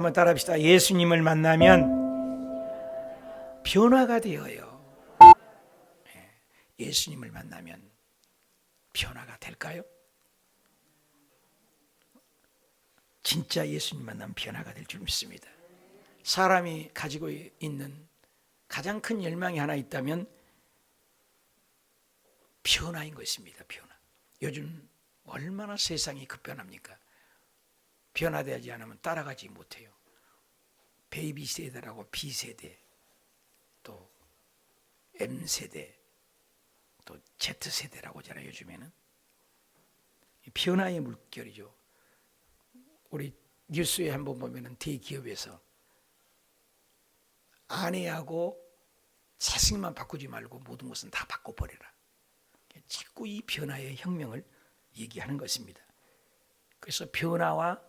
한번 따라합시다. 예수님을 만나면 변화가 되어요. 예수님을 만나면 변화가 될까요? 진짜 예수님 만나면 변화가 될 줄 믿습니다. 사람이 가지고 있는 가장 큰 열망이 하나 있다면 변화인 것입니다. 변화. 요즘 얼마나 세상이 급변합니까? 변화되지 않으면 따라가지 못해요. 베이비 세대라고 B세대, 또 M세대, 또 Z세대라고 하잖아요. 요즘에는 변화의 물결이죠. 우리 뉴스에 한번 보면은 대기업에서 아내하고 자식만 바꾸지 말고 모든 것은 다 바꿔버려라. 자꾸 이 변화의 혁명을 얘기하는 것입니다. 그래서 변화와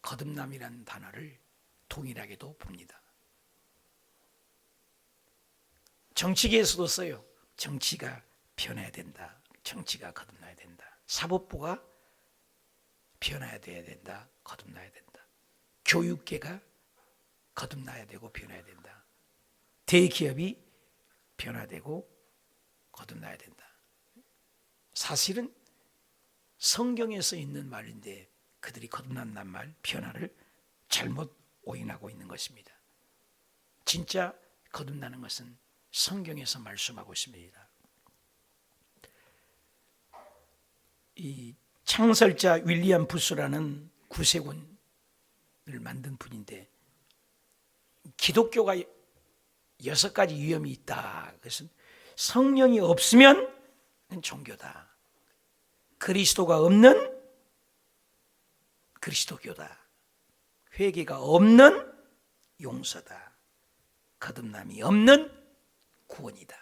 거듭남이라는 단어를 동일하게도 봅니다. 정치계에서도 써요. 정치가 변해야 된다. 정치가 거듭나야 된다. 사법부가 변해야 된다. 거듭나야 된다. 교육계가 거듭나야 되고 변해야 된다. 대기업이 변화되고 거듭나야 된다. 사실은 성경에서 있는 말인데 그들이 거듭난단 말, 변화를 잘못 오인하고 있는 것입니다. 진짜 거듭나는 것은 성경에서 말씀하고 있습니다. 이 창설자 윌리엄 부스라는 구세군을 만든 분인데 기독교가 6가지 위험이 있다. 그것은 성령이 없으면 종교다. 그리스도가 없는 그리스도교다. 회개가 없는 용서다. 거듭남이 없는 구원이다.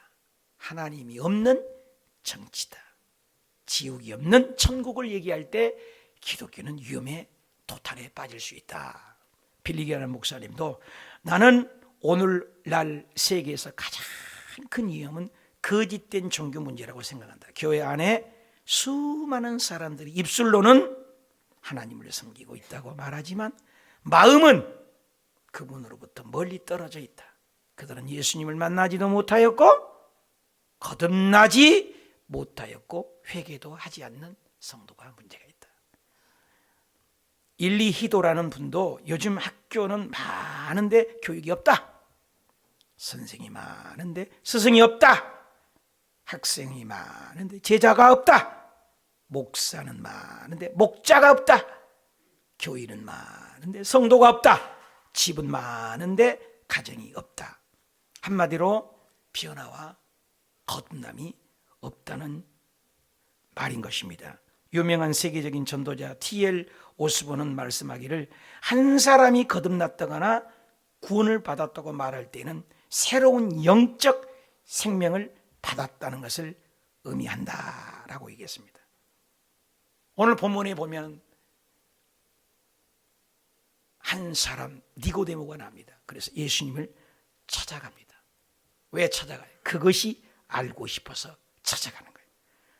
하나님이 없는 정치다. 지옥이 없는 천국을 얘기할 때 기독교는 위험의 도탄에 빠질 수 있다. 빌리기라는 목사님도 나는 오늘날 세계에서 가장 큰 위험은 거짓된 종교 문제라고 생각한다. 교회 안에 수많은 사람들이 입술로는 하나님을 섬기고 있다고 말하지만 마음은 그분으로부터 멀리 떨어져 있다. 그들은 예수님을 만나지도 못하였고 거듭나지 못하였고 회개도 하지 않는 성도가 문제가 있다. 일리 히도라는 분도 요즘 학교는 많은데 교육이 없다. 선생이 많은데 스승이 없다. 학생이 많은데 제자가 없다. 목사는 많은데 목자가 없다. 교인은 많은데 성도가 없다. 집은 많은데 가정이 없다. 한마디로 변화와 거듭남이 없다는 말인 것입니다. 유명한 세계적인 전도자 T.L. 오스본은 말씀하기를 한 사람이 거듭났다거나 구원을 받았다고 말할 때는 새로운 영적 생명을 받았다는 것을 의미한다라고 얘기했습니다. 오늘 본문에 보면 한 사람 니고데모가 나옵니다. 그래서 예수님을 찾아갑니다. 왜 찾아가요? 그것이 알고 싶어서 찾아가는 거예요.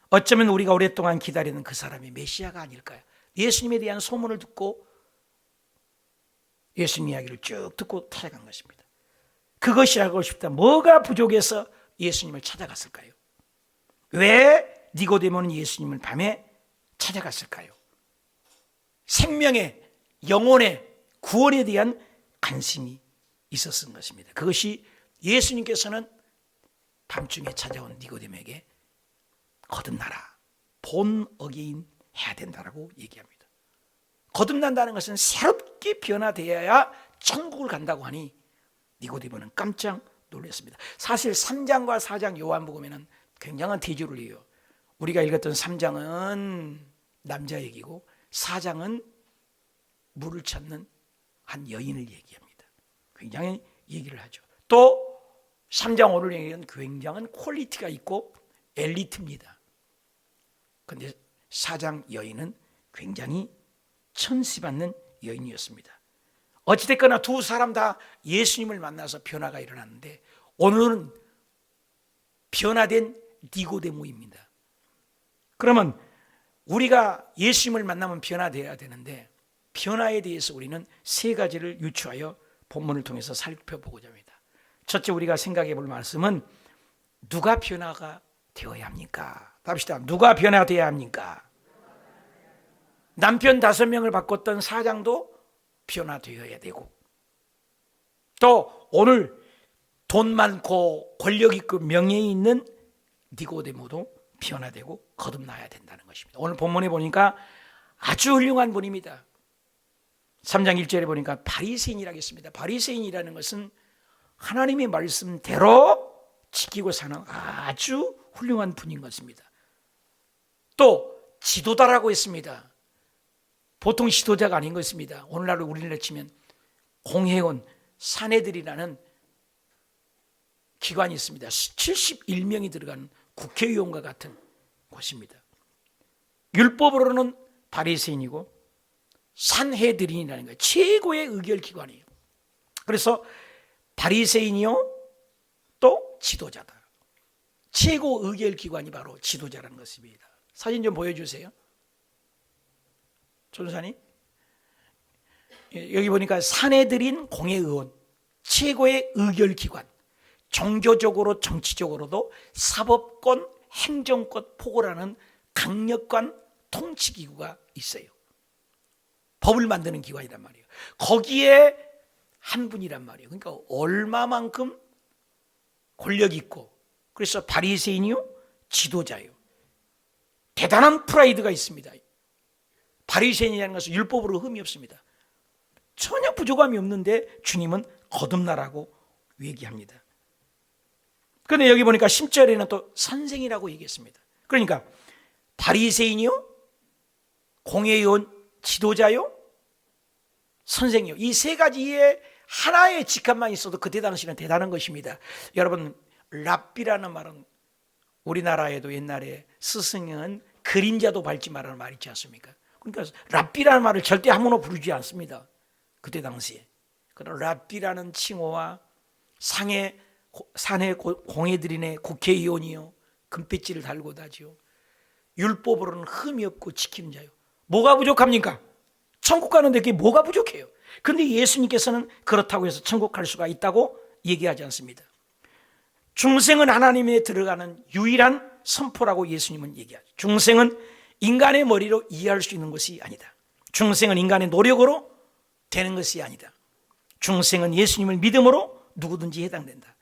어쩌면 우리가 오랫동안 기다리는 그 사람이 메시아가 아닐까요? 예수님에 대한 소문을 듣고 예수님 이야기를 쭉 듣고 찾아간 것입니다. 그것이 알고 싶다. 뭐가 부족해서 예수님을 찾아갔을까요? 왜 니고데모는 예수님을 밤에 찾아갔을까요? 생명의 영혼의 구원에 대한 관심이 있었던 것입니다. 그것이 예수님께서는 밤중에 찾아온 니고데모에게 거듭나라, 본 어게인 해야 된다라고 얘기합니다. 거듭난다는 것은 새롭게 변화되어야 천국을 간다고 하니 니고데모는 깜짝 놀랐습니다. 사실 3장과 4장 요한복음에는 굉장한 대조를 해요. 우리가 읽었던 3장은 남자 얘기고 4장은 물을 찾는 한 여인을 얘기합니다. 굉장히 얘기를 하죠. 또 3장 오늘 얘기하는 굉장한 퀄리티가 있고 엘리트입니다. 그런데 4장 여인은 굉장히 천시받는 여인이었습니다. 어찌됐거나 두 사람 다 예수님을 만나서 변화가 일어났는데 오늘은 변화된 니고데모입니다. 그러면 우리가 예수님을 만나면 변화되어야 되는데 변화에 대해서 우리는 세 가지를 유추하여 본문을 통해서 살펴보고자 합니다. 첫째, 우리가 생각해 볼 말씀은 누가 변화가 되어야 합니까? 답시다. 누가 변화되어야 합니까? 남편 5명을 바꿨던 사장도 변화되어야 되고, 또 오늘 돈 많고 권력 있고 명예 있는 니고데모도 변화되고 거듭나야 된다는 것입니다. 오늘 본문에 보니까 아주 훌륭한 분입니다. 3장 1절에 보니까 바리새인이라고 했습니다. 바리새인이라는 것은 하나님의 말씀대로 지키고 사는 아주 훌륭한 분인 것입니다. 또 지도자라고 했습니다. 보통 지도자가 아닌 것입니다. 오늘날 우리나라 치면 공회원 사내들이라는 기관이 있습니다. 71명이 들어가는 국회의원과 같은 곳입니다. 율법으로는 바리새인이고 산헤드린이라는 거예요. 최고의 의결기관이에요. 그래서 바리새인이요 또 지도자다. 최고 의결기관이 바로 지도자라는 것입니다. 사진 좀 보여주세요. 전사님, 여기 보니까 산헤드린 공회의원, 최고의 의결기관, 종교적으로 정치적으로도 사법권, 행정권 포괄하는 강력한 통치기구가 있어요. 법을 만드는 기관이란 말이에요. 거기에 한 분이란 말이에요. 그러니까 얼마만큼 권력 있고, 그래서 바리새인이요 지도자예요. 대단한 프라이드가 있습니다. 바리새인이라는 것은 율법으로 흠이 없습니다. 전혀 부족함이 없는데 주님은 거듭나라고 얘기합니다. 그런데 여기 보니까 10절에는 또 선생이라고 얘기했습니다. 그러니까 바리새인이요, 공회의원, 지도자요, 선생이요. 이 세 가지의 하나의 직함만 있어도 그때 당시는 대단한 것입니다. 여러분, 랍비라는 말은 우리나라에도 옛날에 스승은 그림자도 밟지 말라는 말이 있지 않습니까? 그러니까 랍비라는 말을 절대 아무나 부르지 않습니다. 그때 당시에. 그런 랍비라는 칭호와 산의 공회들이네 국회의원이요, 금배지를 달고 다지요. 율법으로는 흠이 없고 지키는 자요. 뭐가 부족합니까? 천국 가는데 그게 뭐가 부족해요? 그런데 예수님께서는 그렇다고 해서 천국 갈 수가 있다고 얘기하지 않습니다. 중생은 하나님에 들어가는 유일한 선포라고 예수님은 얘기하죠. 중생은 인간의 머리로 이해할 수 있는 것이 아니다. 중생은 인간의 노력으로 되는 것이 아니다. 중생은 예수님을 믿음으로 누구든지 해당된다.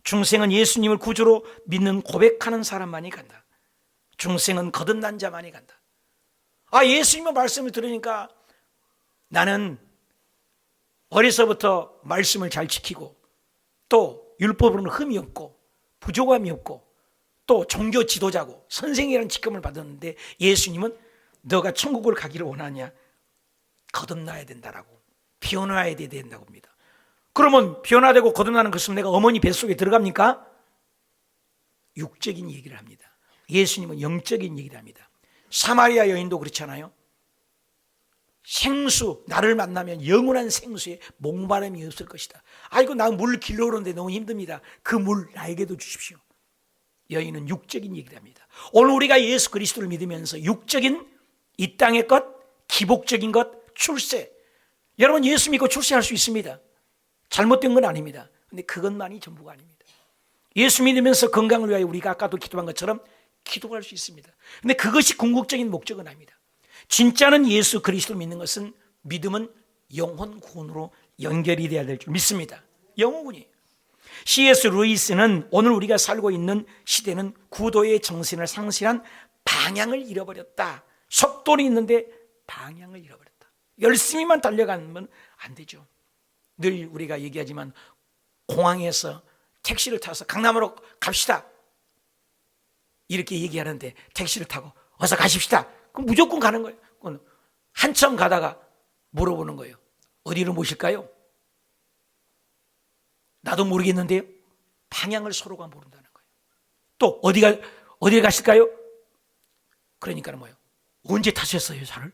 중생은 예수님을 구주로 믿는 고백하는 사람만이 간다. 중생은 거듭난 자만이 간다. 예수님의 말씀을 들으니까 나는 어려서부터 말씀을 잘 지키고 또 율법으로는 흠이 없고 부족함이 없고 또 종교 지도자고 선생이라는 직함을 받았는데 예수님은 너가 천국을 가기를 원하냐? 거듭나야 된다라고, 변화해야 된다고 합니다. 그러면 변화되고 거듭나는 것은 내가 어머니 뱃속에 들어갑니까? 육적인 얘기를 합니다. 예수님은 영적인 얘기를 합니다. 사마리아 여인도 그렇잖아요. 생수, 나를 만나면 영원한 생수에 목마름이 없을 것이다. 아이고, 나 물 길러 오는데 너무 힘듭니다. 그 물 나에게도 주십시오. 여인은 육적인 얘기를 합니다. 오늘 우리가 예수 그리스도를 믿으면서 육적인 이 땅의 것, 기복적인 것, 출세. 여러분, 예수 믿고 출세할 수 있습니다. 잘못된 건 아닙니다. 근데 그것만이 전부가 아닙니다. 예수 믿으면서 건강을 위하여 우리가 아까도 기도한 것처럼 기도할 수 있습니다. 근데 그것이 궁극적인 목적은 아닙니다. 진짜는 예수 그리스도를 믿는 것은, 믿음은 영혼 구원으로 연결이 돼야 될 줄 믿습니다. 영혼군이. C.S. 루이스는 오늘 우리가 살고 있는 시대는 구도의 정신을 상실한 방향을 잃어버렸다. 속도는 있는데 방향을 잃어버렸다. 열심히만 달려가면 안 되죠. 늘 우리가 얘기하지만 공항에서 택시를 타서 강남으로 갑시다 이렇게 얘기하는데 택시를 타고 어서 가십시다. 그럼 무조건 가는 거예요. 한참 가다가 물어보는 거예요. 어디로 모실까요? 나도 모르겠는데요. 방향을 서로가 모른다는 거예요. 또 어디에 가실까요? 그러니까 뭐예요? 언제 타셨어요, 차를?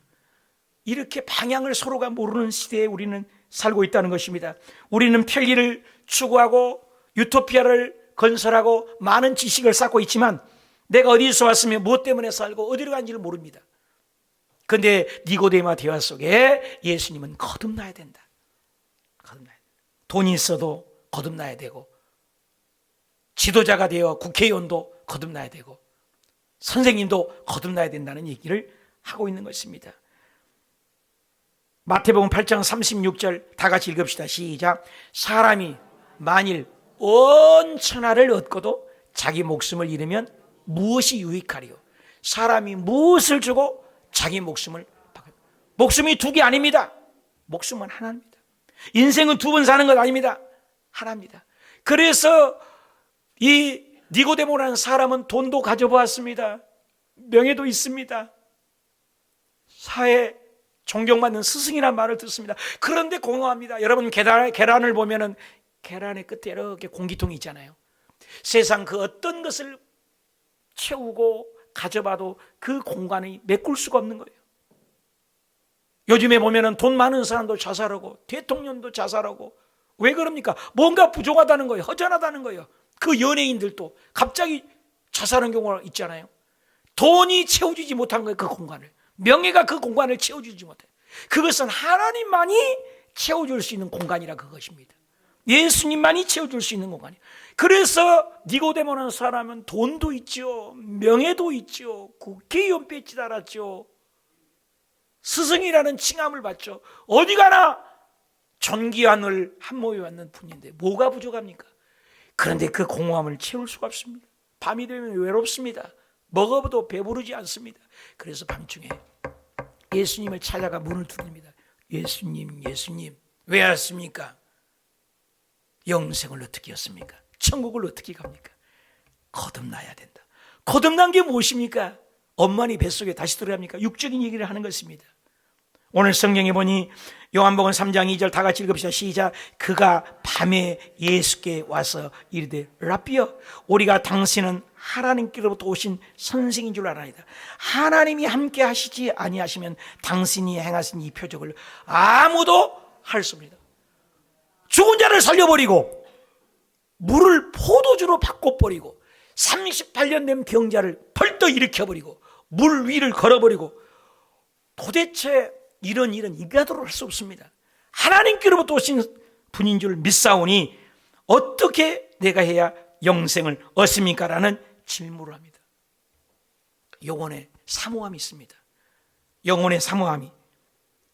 이렇게 방향을 서로가 모르는 시대에 우리는 살고 있다는 것입니다. 우리는 편리를 추구하고 유토피아를 건설하고 많은 지식을 쌓고 있지만 내가 어디서 왔으며 무엇 때문에 살고 어디로 간지를 모릅니다. 근데 니고데마 대화 속에 예수님은 거듭나야 된다. 거듭나야 된다. 돈이 있어도 거듭나야 되고, 지도자가 되어 국회의원도 거듭나야 되고, 선생님도 거듭나야 된다는 얘기를 하고 있는 것입니다. 마태복음 8장 36절 다 같이 읽읍시다. 시작. 사람이 만일 온 천하를 얻고도 자기 목숨을 잃으면 무엇이 유익하리요? 사람이 무엇을 주고 자기 목숨을 받고, 목숨이 두 개 아닙니다. 목숨은 하나입니다. 인생은 두 번 사는 것 아닙니다. 하나입니다. 그래서 이 니고데모라는 사람은 돈도 가져보았습니다. 명예도 있습니다. 사회 존경받는 스승이라는 말을 듣습니다. 그런데 공허합니다. 여러분, 계란을 보면은 계란의 끝에 이렇게 공기통이 있잖아요. 세상 그 어떤 것을 채우고 가져봐도 그 공간이 메꿀 수가 없는 거예요. 요즘에 보면은 돈 많은 사람도 자살하고 대통령도 자살하고, 왜 그럽니까? 뭔가 부족하다는 거예요. 허전하다는 거예요. 그 연예인들도 갑자기 자살한 경우가 있잖아요. 돈이 채워주지 못한 거예요. 그 공간을. 명예가 그 공간을 채워주지 못해. 그것은 하나님만이 채워줄 수 있는 공간이라 그것입니다. 예수님만이 채워줄 수 있는 공간이에요. 그래서 니고데모라는 사람은 돈도 있죠, 명예도 있죠, 국회의원 배지 달았죠, 스승이라는 칭함을 받죠. 어디 가나 존귀한을 한몸에 받는 분인데 뭐가 부족합니까? 그런데 그 공허함을 채울 수가 없습니다. 밤이 되면 외롭습니다. 먹어도 배부르지 않습니다. 그래서 밤중에 예수님을 찾아가 문을 두드립니다. 예수님, 예수님, 왜 왔습니까? 영생을 어떻게 얻습니까? 천국을 어떻게 갑니까? 거듭나야 된다. 거듭난 게 무엇입니까? 엄마니 뱃속에 다시 들어갑니까? 육적인 얘기를 하는 것입니다. 오늘 성경에 보니 요한복음 3장 2절 다 같이 읽읍시다. 시작. 그가 밤에 예수께 와서 이르되 라삐여, 우리가 당신은 하나님께로부터 오신 선생인 줄 알아이다. 하나님이 함께 하시지 아니하시면 당신이 행하신 이 표적을 아무도 할 수 없습니다. 죽은 자를 살려버리고 물을 포도주로 바꿔버리고 38년 된 병자를 벌떡 일으켜버리고 물 위를 걸어버리고, 도대체 이런 일은 인간으로 할 수 없습니다. 하나님께로부터 오신 분인 줄 믿사오니 어떻게 내가 해야 영생을 얻습니까? 라는 질문을 합니다. 영혼의 사모함이 있습니다. 영혼의 사모함이.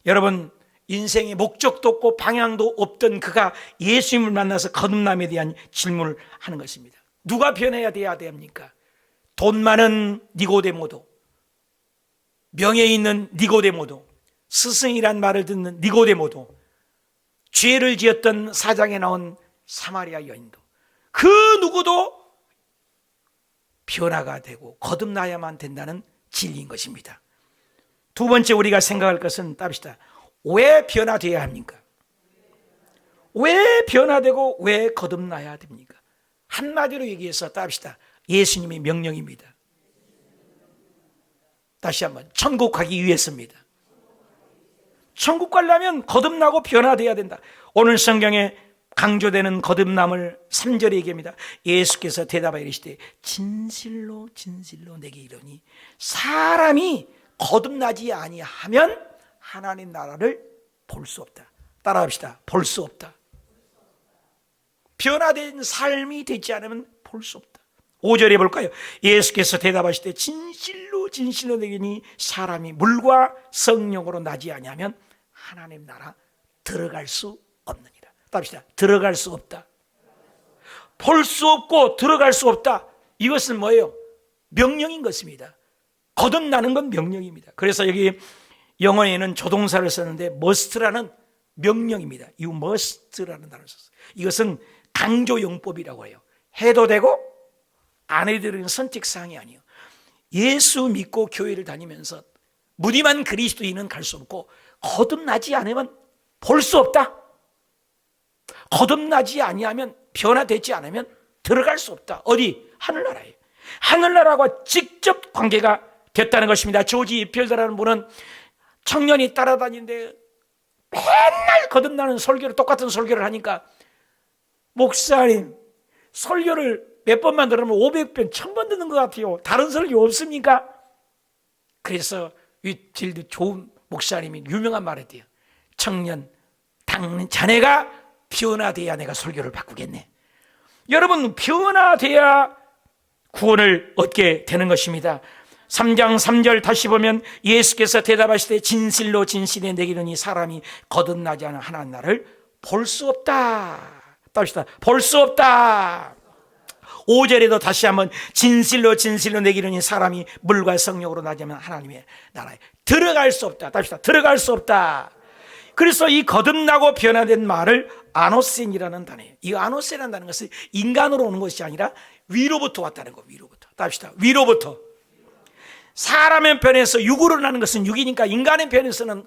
여러분, 인생의 목적도 없고 방향도 없던 그가 예수님을 만나서 거듭남에 대한 질문을 하는 것입니다. 누가 변해야 돼야 됩니까? 돈 많은 니고데모도, 명예 있는 니고데모도, 스승이란 말을 듣는 니고데모도, 죄를 지었던 사장에 나온 사마리아 여인도, 그 누구도 변화가 되고 거듭나야만 된다는 진리인 것입니다. 두 번째 우리가 생각할 것은 답시다. 왜 변화되어야 합니까? 왜 변화되고 왜 거듭나야 됩니까? 한마디로 얘기해서 답시다. 예수님의 명령입니다. 다시 한번, 천국 가기 위해서입니다. 천국 가려면 거듭나고 변화되어야 된다. 오늘 성경에 강조되는 거듭남을 3절에 얘기합니다. 예수께서 대답하여 이르시되 진실로 진실로 내게 이르니 사람이 거듭나지 아니하면 하나님 나라를 볼 수 없다. 따라합시다. 볼 수 없다. 변화된 삶이 되지 않으면 볼 수 없다. 5절에 볼까요? 예수께서 대답하시되 진실로 진실로 내게 이르니 사람이 물과 성령으로 나지 아니하면 하나님 나라 들어갈 수 없느니라. 답시다. 들어갈 수 없다. 볼 수 없고 들어갈 수 없다. 이것은 뭐예요? 명령인 것입니다. 거듭나는 건 명령입니다. 그래서 여기 영어에는 조동사를 썼는데 must라는 명령입니다. You must라는 단어를 썼어요. 이것은 강조용법이라고 해요. 해도 되고 안 해도 되는 선택사항이 아니에요. 예수 믿고 교회를 다니면서 무디만 그리스도인은 갈 수 없고 거듭나지 않으면 볼 수 없다. 거듭나지 아니하면, 변화되지 않으면 들어갈 수 없다. 어디? 하늘나라에. 하늘나라와 직접 관계가 됐다는 것입니다. 조지 이필드라는 분은 청년이 따라다니는데 맨날 거듭나는 설교를, 똑같은 설교를 하니까, 목사님 설교를 몇 번만 들으면 500번, 1000번 듣는 것 같아요. 다른 설교 없습니까? 그래서 제일 좋은 목사님이 유명한 말을 해요. 청년, 자네가 변화돼야 내가 설교를 바꾸겠네. 여러분, 변화돼야 구원을 얻게 되는 것입니다. 3장 3절 다시 보면 예수께서 대답하시되 진실로 진실에 내게 이르니 사람이 거듭나지 않은 하나님 나라를 볼 수 없다. 답시다. 볼 수 없다. 5절에도 다시 한번 진실로 진실로 내게 이르니 사람이 물과 성령으로 나지 않으면 하나님의 나라에 들어갈 수 없다. 답시다. 들어갈 수 없다. 그래서 이 거듭나고 변화된 말을 아노센이라는 단어예요. 이 아노센이라는 단어는 것은 인간으로 오는 것이 아니라 위로부터 왔다는 거. 위로부터. 답시다. 위로부터. 사람의 편에서 육으로 나는 것은 육이니까 인간의 편에서는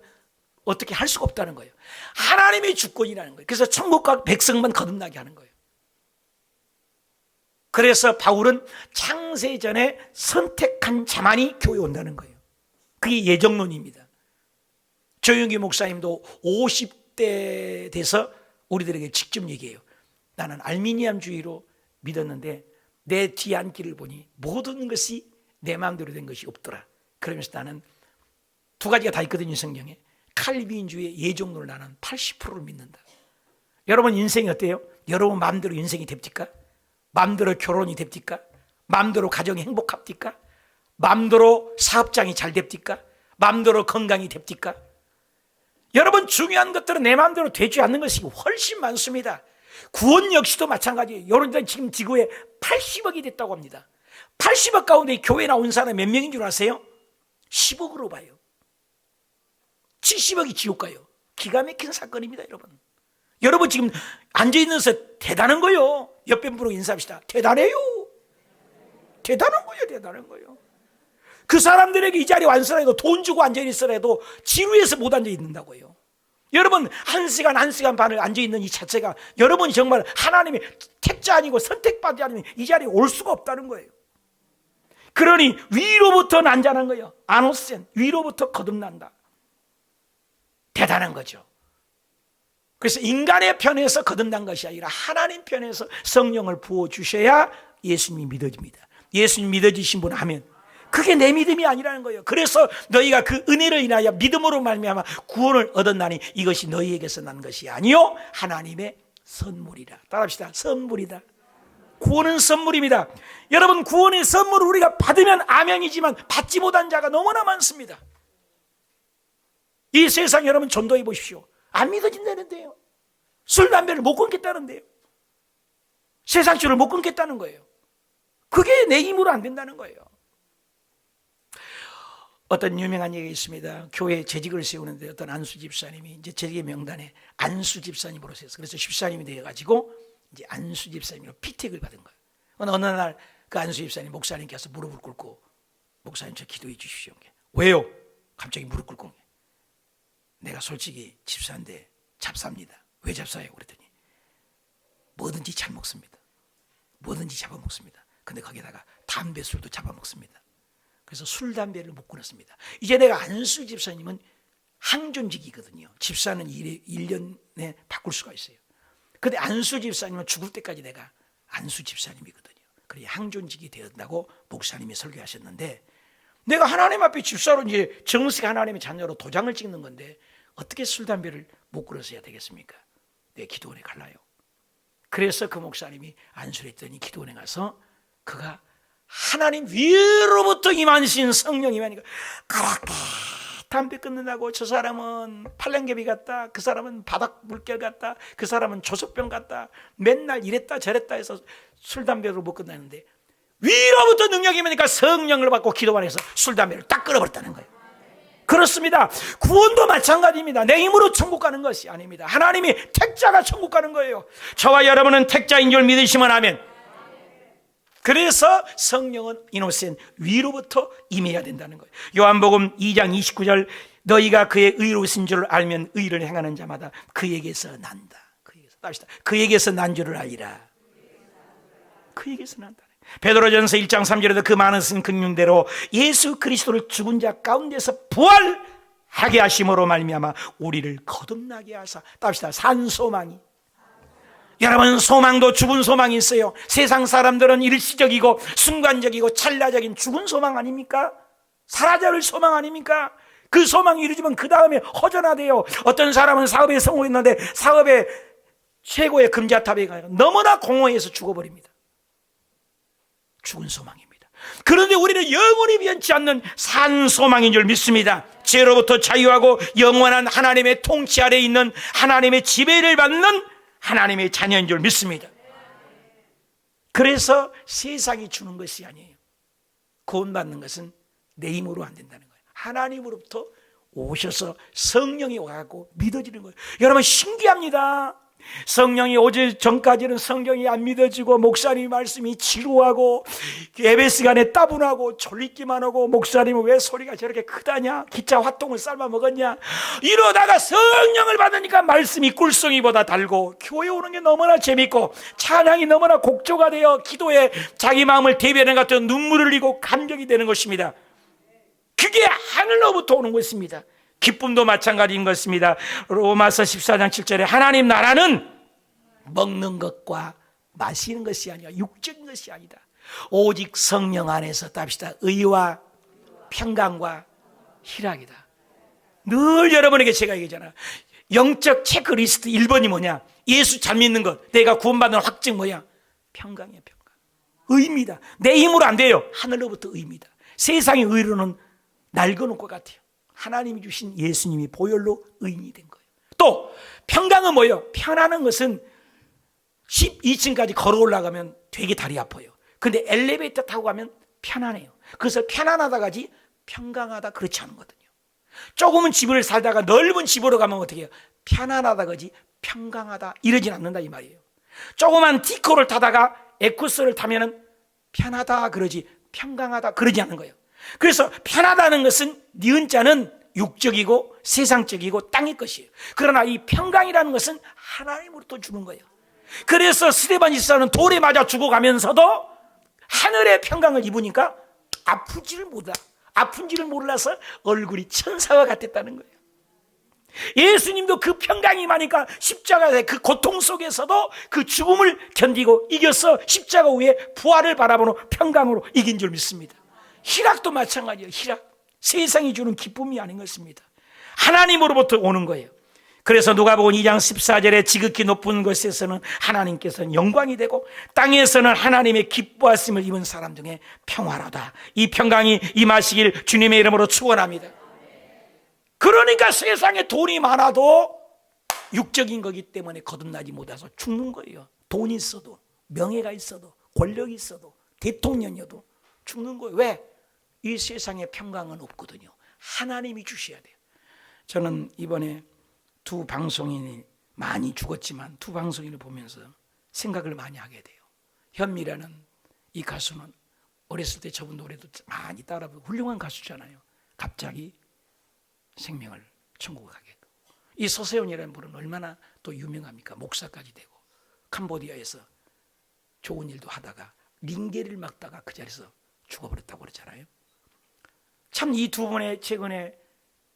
어떻게 할 수가 없다는 거예요. 하나님의 주권이라는 거예요. 그래서 천국과 백성만 거듭나게 하는 거예요. 그래서 바울은 창세전에 선택한 자만이 교회에 온다는 거예요. 그게 예정론입니다. 조영기 목사님도 50대 돼서 우리들에게 직접 얘기해요. 나는 알미니안주의로 믿었는데 내 뒤안길을 보니 모든 것이 내 마음대로 된 것이 없더라. 그러면서 나는 두 가지가 다 있거든요, 성경에. 칼빈주의 예정론을 나는 80%를 믿는다. 여러분 인생이 어때요? 여러분 마음대로 인생이 됩니까? 마음대로 결혼이 됩니까? 마음대로 가정이 행복합니까? 마음대로 사업장이 잘 됩니까? 마음대로 건강이 됩니까? 여러분 중요한 것들은 내 마음대로 되지 않는 것이 훨씬 많습니다. 구원 역시도 마찬가지예요. 여러분들 지금 지구에 80억이 됐다고 합니다. 80억 가운데 교회 나온 사람이 몇 명인 줄 아세요? 10억으로 봐요. 70억이 지옥 가요. 기가 막힌 사건입니다, 여러분. 여러분 지금 앉아있는 데서 대단한 거예요. 옆에 분으로 인사합시다. 대단해요. 대단한 거예요. 대단한 거예요. 그 사람들에게 이 자리에 완선해도 돈 주고 앉아있으라도 지루해서 못 앉아있는다고요. 여러분 1시간 1시간 반을 앉아있는 이 자체가 여러분이 정말 하나님의 택자 아니고 선택받지 않으면 이 자리에 올 수가 없다는 거예요. 그러니 위로부터 난자는 거예요. 아노센, 위로부터 거듭난다. 대단한 거죠. 그래서 인간의 편에서 거듭난 것이 아니라 하나님 편에서 성령을 부어주셔야 예수님이 믿어집니다. 예수님 믿어지신 분 하면 그게 내 믿음이 아니라는 거예요. 그래서 너희가 그 은혜를 인하여 믿음으로 말미암아 구원을 얻었나니 이것이 너희에게서 난 것이 아니요 하나님의 선물이라. 따라합시다. 선물이다. 구원은 선물입니다. 여러분 구원의 선물을 우리가 받으면 아멘이지만 받지 못한 자가 너무나 많습니다. 이 세상 여러분 전도해 보십시오. 안 믿어진다는데요. 술 담배를 못 끊겠다는데요. 세상줄을 못 끊겠다는 거예요. 그게 내 힘으로 안 된다는 거예요. 어떤 유명한 얘기가 있습니다. 교회 재직을 세우는데 어떤 안수 집사님이 이제 재직의 명단에 안수 집사님으로 세웠어요. 그래서 집사님이 되어가지고 이제 안수 집사님으로 피택을 받은 거예요. 어느 날 그 안수 집사님 목사님께서 무릎을 꿇고 목사님 저 기도해 주십시오. 왜요? 갑자기 무릎 꿇고 내가 솔직히 집사인데 잡사입니다. 왜 잡사요? 그랬더니 뭐든지 잘 먹습니다. 뭐든지 잡아먹습니다. 근데 거기다가 담배 술도 잡아먹습니다. 그래서 술 담배를 못 끊었습니다. 이제 내가 안수 집사님은 항존직이거든요. 집사는 1년에 바꿀 수가 있어요. 근데 안수 집사님은 죽을 때까지 내가 안수 집사님이거든요. 그래 항존직이 되었다고 목사님이 설교하셨는데 내가 하나님 앞에 집사로 이제 정식 하나님의 자녀로 도장을 찍는 건데 어떻게 술 담배를 못 끊어서야 되겠습니까? 내 기도원에 갈라요. 그래서 그 목사님이 안수를 했더니 기도원에 가서 그가 하나님 위로부터 임하신 성령이 임하니까 그렇게 담배 끊는다고 저 사람은 팔랑개비 같다, 그 사람은 바닥 물결 같다, 그 사람은 조석병 같다, 맨날 이랬다 저랬다 해서 술 담배로 못 끝나는데 위로부터 능력이 임하니까 성령을 받고 기도 안에서 술 담배를 딱 끊어버렸다는 거예요. 그렇습니다. 구원도 마찬가지입니다. 내 힘으로 천국 가는 것이 아닙니다. 하나님이 택자가 천국 가는 거예요. 저와 여러분은 택자인 줄 믿으시면 하면 그래서 성령은 이노센 위로부터 임해야 된다는 거예요. 요한복음 2장 29절 너희가 그의 의로우신 줄을 알면 의를 행하는 자마다 그에게서 난다. 그에게서 난 줄을 알리라. 그에게서 난다. 베드로전서 1장 3절에도 그 많은 긍휼대로 예수 그리스도를 죽은 자 가운데서 부활하게 하심으로 말미암아 우리를 거듭나게 하사. 답시다. 산 소망이. 여러분 소망도 죽은 소망이 있어요. 세상 사람들은 일시적이고 순간적이고 찰나적인 죽은 소망 아닙니까? 사라져버릴 소망 아닙니까? 그 소망이 이루어지면 그 다음에 허전하대요. 어떤 사람은 사업에 성공했는데 사업의 최고의 금자탑에 가서 너무나 공허해서 죽어버립니다. 죽은 소망입니다. 그런데 우리는 영원히 변치 않는 산 소망인 줄 믿습니다. 죄로부터 자유하고 영원한 하나님의 통치 아래에 있는 하나님의 지배를 받는 하나님의 자녀인 줄 믿습니다. 그래서 세상이 주는 것이 아니에요. 구원받는 것은 내 힘으로 안 된다는 거예요. 하나님으로부터 오셔서 성령이 와갖고 믿어지는 거예요. 여러분 신기합니다. 성령이 오기 전까지는 성경이 안 믿어지고 목사님 말씀이 지루하고 예배 시간에 따분하고 졸리기만 하고 목사님은 왜 소리가 저렇게 크다냐, 기차 화통을 삶아 먹었냐, 이러다가 성령을 받으니까 말씀이 꿀송이보다 달고 교회 오는 게 너무나 재밌고 찬양이 너무나 곡조가 되어 기도에 자기 마음을 대변해 같은 눈물을 흘리고 감격이 되는 것입니다. 그게 하늘로부터 오는 것입니다. 기쁨도 마찬가지인 것입니다. 로마서 14장 7절에 하나님 나라는 먹는 것과 마시는 것이 아니라 육적인 것이 아니다. 오직 성령 안에서 답시다. 의와 평강과 희락이다. 늘 여러분에게 제가 얘기하잖아. 영적 체크리스트 1번이 뭐냐? 예수 잘 믿는 것. 내가 구원받는 확증 뭐야? 평강이야, 평강. 의입니다. 내 힘으로 안 돼요. 하늘로부터 의입니다. 세상의 의로는 낡은 것 같아요. 하나님이 주신 예수님이 보혈로 의인이 된 거예요. 또 평강은 뭐예요? 편안한 것은 12층까지 걸어 올라가면 되게 다리 아파요. 근데 엘리베이터 타고 가면 편안해요. 그래서 편안하다 가지 평강하다 그렇지 않은 거거든요. 조금은 집을 살다가 넓은 집으로 가면 어떻게 해요? 편안하다 가지 평강하다 이러진 않는다 이 말이에요. 조그만 티코를 타다가 에쿠스를 타면은 편하다 그러지 평강하다 그러지 않는 거예요. 그래서 편하다는 것은 니은자는 육적이고 세상적이고 땅의 것이에요. 그러나 이 평강이라는 것은 하나님으로부터 주는 거예요. 그래서 스데반 집사는 돌에 맞아 죽어가면서도 하늘의 평강을 입으니까 아프지를 몰라서 얼굴이 천사와 같았다는 거예요. 예수님도 그 평강이 많으니까 십자가의 그 고통 속에서도 그 죽음을 견디고 이겨서 십자가 위에 부활을 바라보는 평강으로 이긴 줄 믿습니다. 희락도 마찬가지예요. 희락. 세상이 주는 기쁨이 아닌 것입니다. 하나님으로부터 오는 거예요. 그래서 누가복음 2장 14절에 지극히 높은 곳에서는 하나님께서는 영광이 되고 땅에서는 하나님의 기뻐하심을 입은 사람 중에 평화로다. 이 평강이 임하시길 주님의 이름으로 축원합니다. 그러니까 세상에 돈이 많아도 육적인 거기 때문에 거듭나지 못해서 죽는 거예요. 돈이 있어도 명예가 있어도 권력이 있어도 대통령이어도 죽는 거예요. 왜? 이 세상에 평강은 없거든요. 하나님이 주셔야 돼요. 저는 이번에 두 방송인이 많이 죽었지만 두 방송인을 보면서 생각을 많이 하게 돼요. 현미라는 이 가수는 어렸을 때 저분 노래도 많이 따라 부르고 훌륭한 가수잖아요. 갑자기 생명을 천국에 가게 했고, 이 서세훈이라는 분은 얼마나 또 유명합니까? 목사까지 되고 캄보디아에서 좋은 일도 하다가 링게를 막다가 그 자리에서 죽어버렸다고 그러잖아요. 참 이 두 분의 최근에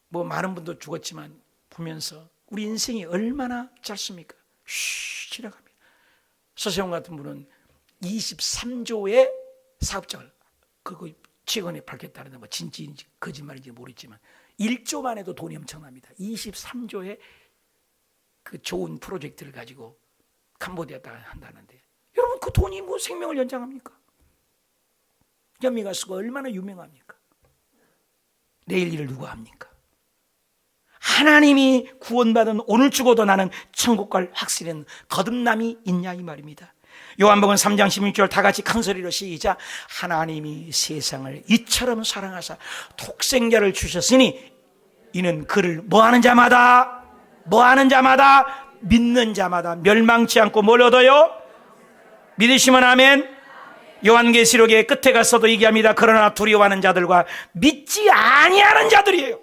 뭐 많은 분도 죽었지만 보면서 우리 인생이 얼마나 짧습니까? 지나갑니다. 서세훈 같은 분은 23조의 사업장을 그거 최근에 밝혔다는데 뭐 진짜인지 거짓말인지 모르겠지만 1조만 해도 돈이 엄청납니다. 23조의 그 좋은 프로젝트를 가지고 캄보디아에다 한다는데 여러분 그 돈이 뭐 생명을 연장합니까? 현미 가수가 얼마나 유명합니까? 내일 일을 누가 합니까? 하나님이 구원받은 오늘 죽어도 나는 천국 갈 확실한 거듭남이 있냐 이 말입니다. 요한복음 3장 16절 다 같이 큰 소리로 시작. 하나님이 세상을 이처럼 사랑하사 독생자를 주셨으니 이는 그를 뭐하는 자마다 믿는 자마다 멸망치 않고 뭘 얻어요? 믿으시면 아멘. 요한계시록의 끝에 가서도 얘기합니다. 그러나 두려워하는 자들과 믿지 아니하는 자들이에요.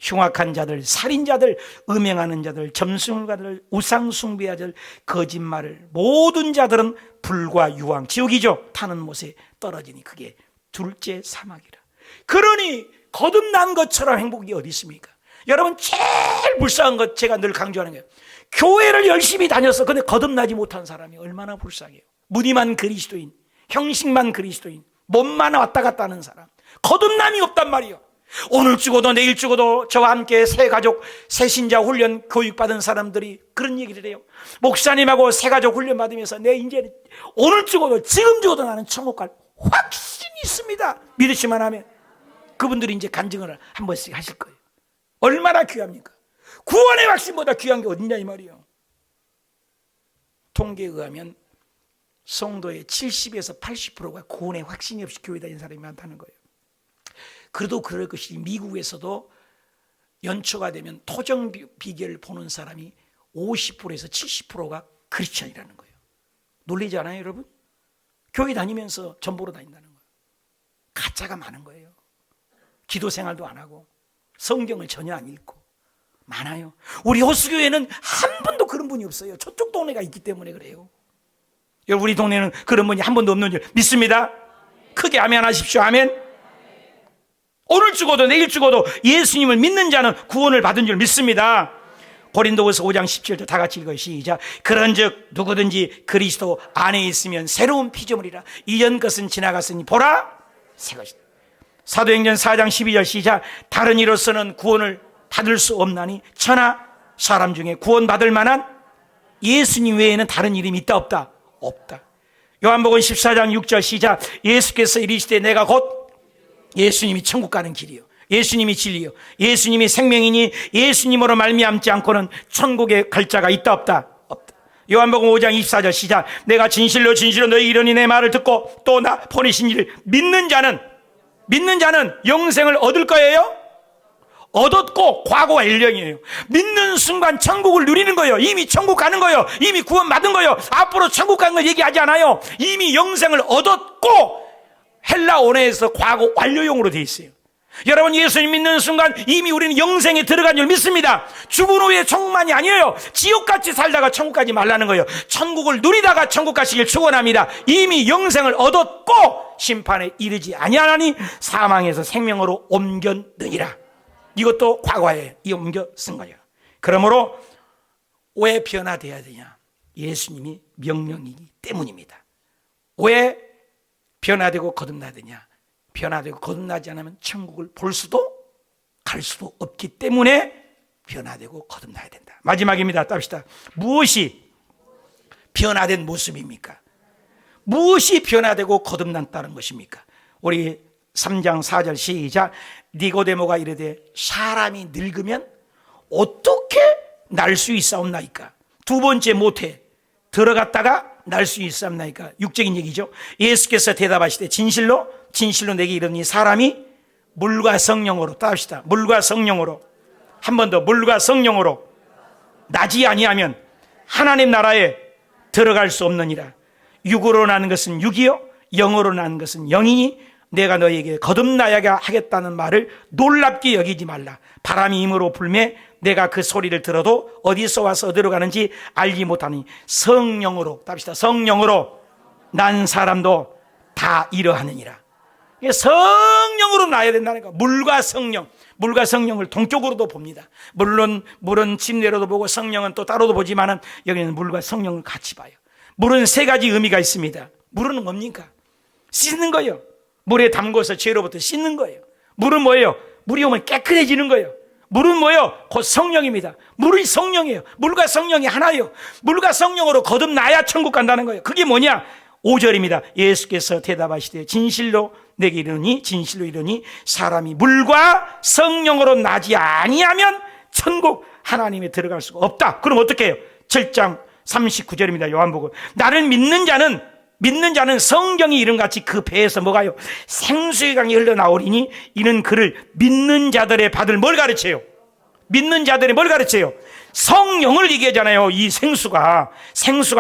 흉악한 자들, 살인자들, 음행하는 자들, 점술가들, 우상숭배자들, 거짓말을 모든 자들은 불과 유황, 지옥이죠. 타는 못에 떨어지니 그게 둘째 사막이라. 그러니 거듭난 것처럼 행복이 어디 있습니까? 여러분 제일 불쌍한 것 제가 늘 강조하는 거예요. 교회를 열심히 다녀서 근데 거듭나지 못한 사람이 얼마나 불쌍해요. 무늬만 그리스도인, 형식만 그리스도인, 몸만 왔다 갔다 하는 사람, 거듭남이 없단 말이에요. 오늘 죽어도 내일 죽어도 저와 함께 새가족 새신자 훈련 교육받은 사람들이 그런 얘기를 해요. 목사님하고 새가족 훈련 받으면서 내 이제 오늘 죽어도 지금 죽어도 나는 천국 갈 확신이 있습니다. 믿으시면 하면 그분들이 이제 간증을 한 번씩 하실 거예요. 얼마나 귀합니까? 구원의 확신보다 귀한 게 어딨냐 이 말이에요. 통계에 의하면 성도의 70에서 80%가 구원의 확신이 없이 교회 다니는 사람이 많다는 거예요. 그래도 그럴 것이 미국에서도 연초가 되면 토정 비결을 보는 사람이 50%에서 70%가 크리스천이라는 거예요. 놀라지 않아요, 여러분? 교회 다니면서 전보로 다닌다는 거예요. 가짜가 많은 거예요. 기도 생활도 안 하고 성경을 전혀 안 읽고 많아요. 우리 호수교회는 한 번도 그런 분이 없어요. 저쪽 동네가 있기 때문에 그래요. 여러분, 우리 동네는 그런 분이 한 번도 없는 줄 믿습니다. 크게 아멘 하십시오. 아멘. 오늘 죽어도 내일 죽어도 예수님을 믿는 자는 구원을 받은 줄 믿습니다. 고린도후서 5장 17절 다 같이 읽어요. 시작. 그런즉 누구든지 그리스도 안에 있으면 새로운 피조물이라. 이전 것은 지나갔으니 보라 새 것이다. 사도행전 4장 12절 시작. 다른 이로서는 구원을 받을 수 없나니 천하 사람 중에 구원받을 만한 예수님 외에는 다른 이름이 있다 없다? 없다. 요한복음 14장 6절 시작. 예수께서 이르시되 내가 곧 예수님이 천국 가는 길이요, 예수님이 진리요, 예수님이 생명이니 예수님으로 말미암지 않고는 천국에 갈 자가 있다 없다? 없다. 요한복음 5장 24절 시작. 내가 진실로 진실로 너희 이르니 내 말을 듣고 또 나 보내신 이를 믿는 자는 영생을 얻을 거예요. 얻었고 과거가 일령이에요. 믿는 순간 천국을 누리는 거예요. 이미 천국 가는 거예요. 이미 구원 받은 거예요. 앞으로 천국 가는 걸 얘기하지 않아요. 이미 영생을 얻었고 헬라 언어에서 과거 완료형으로 되어 있어요. 여러분, 예수님 믿는 순간 이미 우리는 영생에 들어간 줄 믿습니다. 죽은 후에 천국만이 아니에요. 지옥같이 살다가 천국 가지 말라는 거예요. 천국을 누리다가 천국 가시길 축원합니다. 이미 영생을 얻었고 심판에 이르지 아니하나니 사망에서 생명으로 옮겼느니라. 이것도 과거에 옮겨 쓴 거예요. 그러므로 왜 변화되어야 되냐? 예수님이 명령이기 때문입니다. 왜 변화되고 거듭나야 되냐? 변화되고 거듭나지 않으면 천국을 볼 수도 갈 수도 없기 때문에 변화되고 거듭나야 된다. 마지막입니다. 답시다. 무엇이 변화된 모습입니까? 무엇이 변화되고 거듭났다는 것입니까? 우리 3장 4절 시작. 니고데모가 이르되 사람이 늙으면 어떻게 날 수 있사옵나이까? 두 번째 모태 들어갔다가 날 수 있사옵나이까? 육적인 얘기죠. 예수께서 대답하시되 진실로 내게 이르니 사람이 물과 성령으로, 따합시다. 물과 성령으로, 한 번 더, 물과 성령으로 나지 아니하면 하나님 나라에 들어갈 수 없느니라. 육으로 나는 것은 육이요 영으로 나는 것은 영이니 내가 너에게 거듭나야 하겠다는 말을 놀랍게 여기지 말라. 바람이 임으로 불매 내가 그 소리를 들어도 어디서 와서 어디로 가는지 알지 못하니 성령으로, 답시다. 성령으로 난 사람도 다 이러하느니라. 성령으로 나야 된다는 거. 물과 성령을 동쪽으로도 봅니다. 물론 물은 침례로도 보고 성령은 또 따로도 보지만은 여기는 물과 성령을 같이 봐요. 물은 세 가지 의미가 있습니다. 물은 뭡니까? 씻는 거예요. 물에 담궈서 죄로부터 씻는 거예요. 물은 뭐예요? 물이 오면 깨끗해지는 거예요. 물은 뭐예요? 곧 성령입니다. 물이 성령이에요. 물과 성령이 하나예요. 물과 성령으로 거듭나야 천국 간다는 거예요. 그게 뭐냐? 5절입니다. 예수께서 대답하시되 진실로 내게 이르니 진실로 이르니 사람이 물과 성령으로 나지 아니하면 천국 하나님에 들어갈 수가 없다. 그럼 어떻게 해요? 7장 39절입니다. 요한복음. 나를 믿는 자는 성경이 이름같이 그 배에서 뭐가요? 생수의 강이 흘러나오리니 이는 그를 믿는 자들의 받을 뭘 가르쳐요? 믿는 자들의 뭘 가르쳐요? 성령을 얘기하잖아요. 이 생수가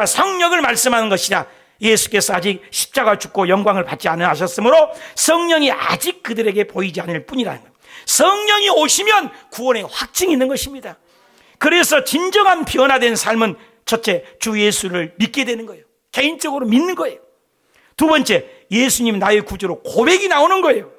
성령을 말씀하는 것이다. 예수께서 아직 십자가 죽고 영광을 받지 않으셨으므로 성령이 아직 그들에게 보이지 않을 뿐이라는 거예요. 성령이 오시면 구원의 확증이 있는 것입니다. 그래서 진정한 변화된 삶은 첫째, 주 예수를 믿게 되는 거예요. 개인적으로 믿는 거예요. 두 번째, 예수님 나의 구주로 고백이 나오는 거예요.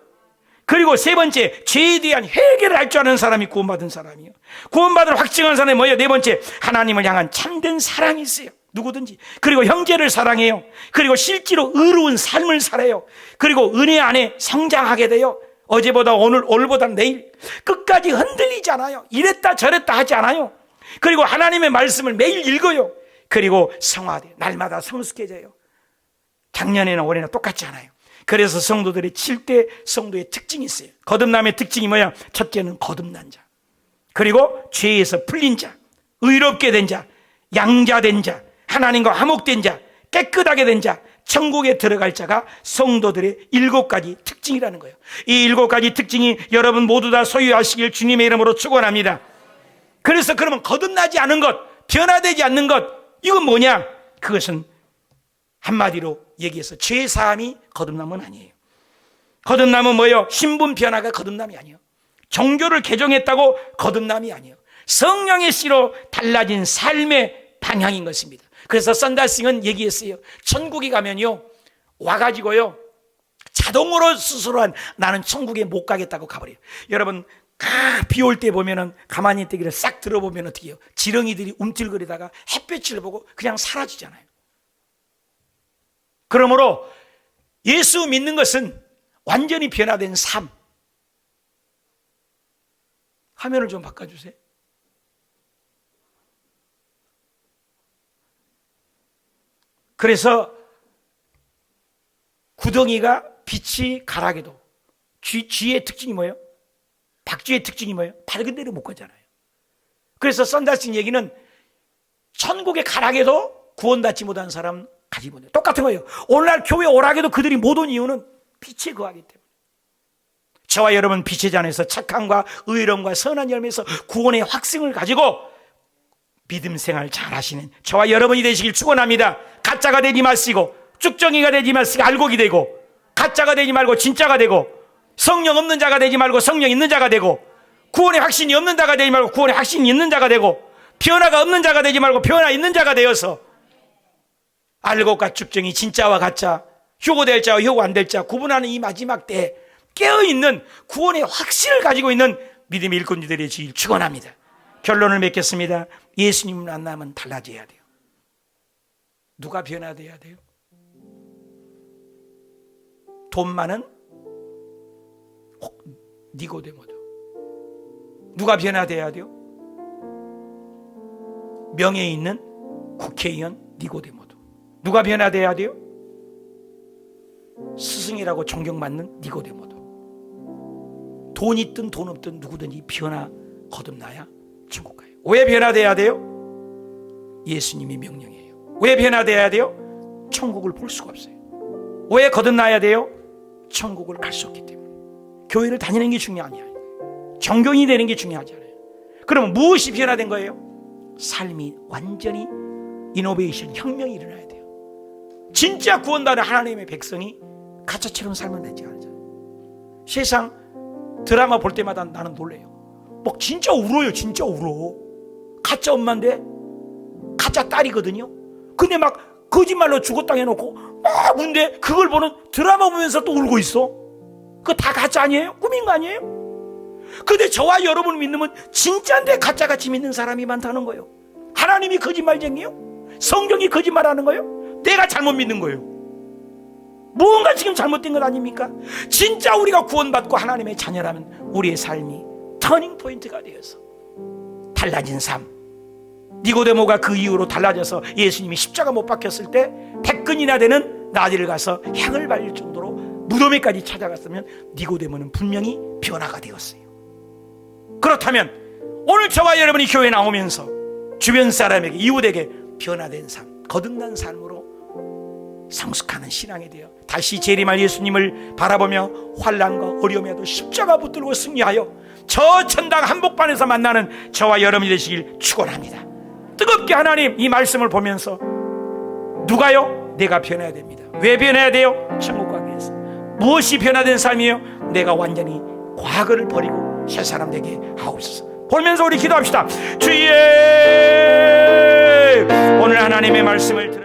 그리고 세 번째, 죄에 대한 회개를 할 줄 아는 사람이 구원받은 사람이에요. 구원받을 확증한 사람이 뭐예요? 네 번째, 하나님을 향한 참된 사랑이 있어요. 누구든지. 그리고 형제를 사랑해요. 그리고 실제로 의로운 삶을 살아요. 그리고 은혜 안에 성장하게 돼요. 어제보다 오늘보다 내일 끝까지 흔들리지 않아요. 이랬다 저랬다 하지 않아요. 그리고 하나님의 말씀을 매일 읽어요. 그리고 성화돼 날마다 성숙해져요. 작년에나 올해나 똑같지 않아요. 그래서 성도들의 7대 성도의 특징이 있어요. 거듭남의 특징이 뭐야? 첫째는 거듭난 자, 그리고 죄에서 풀린 자, 의롭게 된 자, 양자된 자, 하나님과 화목된 자, 깨끗하게 된 자, 천국에 들어갈 자가 성도들의 7가지 특징이라는 거예요. 이 7가지 특징이 여러분 모두 다 소유하시길 주님의 이름으로 축원합니다. 그래서 그러면 거듭나지 않은 것, 변화되지 않는 것, 이건 뭐냐? 그것은 한마디로 얘기해서 죄사함이 거듭남은 아니에요. 거듭남은 뭐예요? 신분 변화가 거듭남이 아니에요. 종교를 개종했다고 거듭남이 아니에요. 성령의 씨로 달라진 삶의 방향인 것입니다. 그래서 썬다싱은 얘기했어요. 천국에 가면요, 와가지고요, 자동으로 스스로 나는 천국에 못 가겠다고 가버려요. 여러분, 비 올 때 보면은 가만히 있다기를 싹 들어보면 어떻게 해요? 지렁이들이 움찔거리다가 햇볕을 보고 그냥 사라지잖아요. 그러므로 예수 믿는 것은 완전히 변화된 삶. 화면을 좀 바꿔주세요. 그래서 구덩이가 빛이 가라게도 쥐의 특징이 뭐예요? 박쥐의 특징이 뭐예요? 밝은 데로 못 가잖아요. 그래서 썬다싱 얘기는 천국에 가라게도 구원받지 못한 사람 가지 못해요. 똑같은 거예요. 오늘날 교회 오라게도 그들이 못 온 이유는 빛에 거하기 때문에. 저와 여러분 빛의 잔에서 착함과 의로움과 선한 열매에서 구원의 확증을 가지고 믿음 생활 잘 하시는 저와 여러분이 되시길 축원합니다. 가짜가 되지 마시고 쭉정이가 되지 마시고 알곡이 되고, 가짜가 되지 말고 진짜가 되고, 성령 없는 자가 되지 말고 성령 있는 자가 되고, 구원의 확신이 없는 자가 되지 말고 구원의 확신이 있는 자가 되고, 변화가 없는 자가 되지 말고 변화 있는 자가 되어서 알곡과 쭉정이, 진짜와 가짜, 효고될 자와 효고 안 될 자 구분하는 이 마지막 때에 깨어있는 구원의 확신을 가지고 있는 믿음의 일꾼들이 되시길 축원합니다. 결론을 맺겠습니다. 예수님 만나면 달라져야 돼요. 누가 변화돼야 돼요? 돈 많은 니고데모도. 누가 변화돼야 돼요? 명예 있는 국회의원 니고데모도. 누가 변화돼야 돼요? 스승이라고 존경받는 니고데모도. 돈 있든 돈 없든 누구든지 변화 거듭나야 천국 가요. 왜 변화돼야 돼요? 예수님이 명령이에요. 왜 변화돼야 돼요? 천국을 볼 수가 없어요. 왜 거듭나야 돼요? 천국을 갈 수 없기 때문에. 교회를 다니는 게 중요하냐, 정경이 되는 게 중요하지 않아요. 그러면 무엇이 변화된 거예요? 삶이 완전히 이노베이션, 혁명이 일어나야 돼요. 진짜 구원받은 하나님의 백성이 가짜처럼 살면 되지 않잖아요. 세상 드라마 볼 때마다 나는 놀래요. 막 진짜 울어요. 진짜 울어. 가짜 엄마인데 가짜 딸이거든요. 근데 막 거짓말로 죽었다 해놓고 막 우는데 그걸 보는, 드라마 보면서 또 울고 있어. 그거 다 가짜 아니에요? 꿈인 거 아니에요? 근데 저와 여러분 믿으면 진짜인데 가짜같이 믿는 사람이 많다는 거예요. 하나님이 거짓말쟁이에요? 성경이 거짓말하는 거예요? 내가 잘못 믿는 거예요. 무언가 지금 잘못된 것 아닙니까? 진짜 우리가 구원받고 하나님의 자녀라면 우리의 삶이 터닝 포인트가 되어서 달라진 삶. 니고데모가 그 이후로 달라져서 예수님이 십자가 못 박혔을 때 100근이나 되는 나디를 가서 향을 발릴 정도로 무덤에까지 찾아갔으면 니고데모는 분명히 변화가 되었어요. 그렇다면 오늘 저와 여러분이 교회에 나오면서 주변 사람에게, 이웃에게 변화된 삶, 거듭난 삶으로 성숙하는 신앙이 되어 다시 재림할 예수님을 바라보며 환난과 어려움에도 십자가 붙들고 승리하여 저 천당 한복판에서 만나는 저와 여러분이 되시길 축원합니다. 뜨겁게 하나님 이 말씀을 보면서 누가요? 내가 변해야 됩니다. 왜 변해야 돼요? 천국 가기 위해서. 무엇이 변화된 삶이에요? 내가 완전히 과거를 버리고 새 사람 되게 하옵소서. 보면서 우리 기도합시다. 주의 오늘 하나님의 말씀을 들어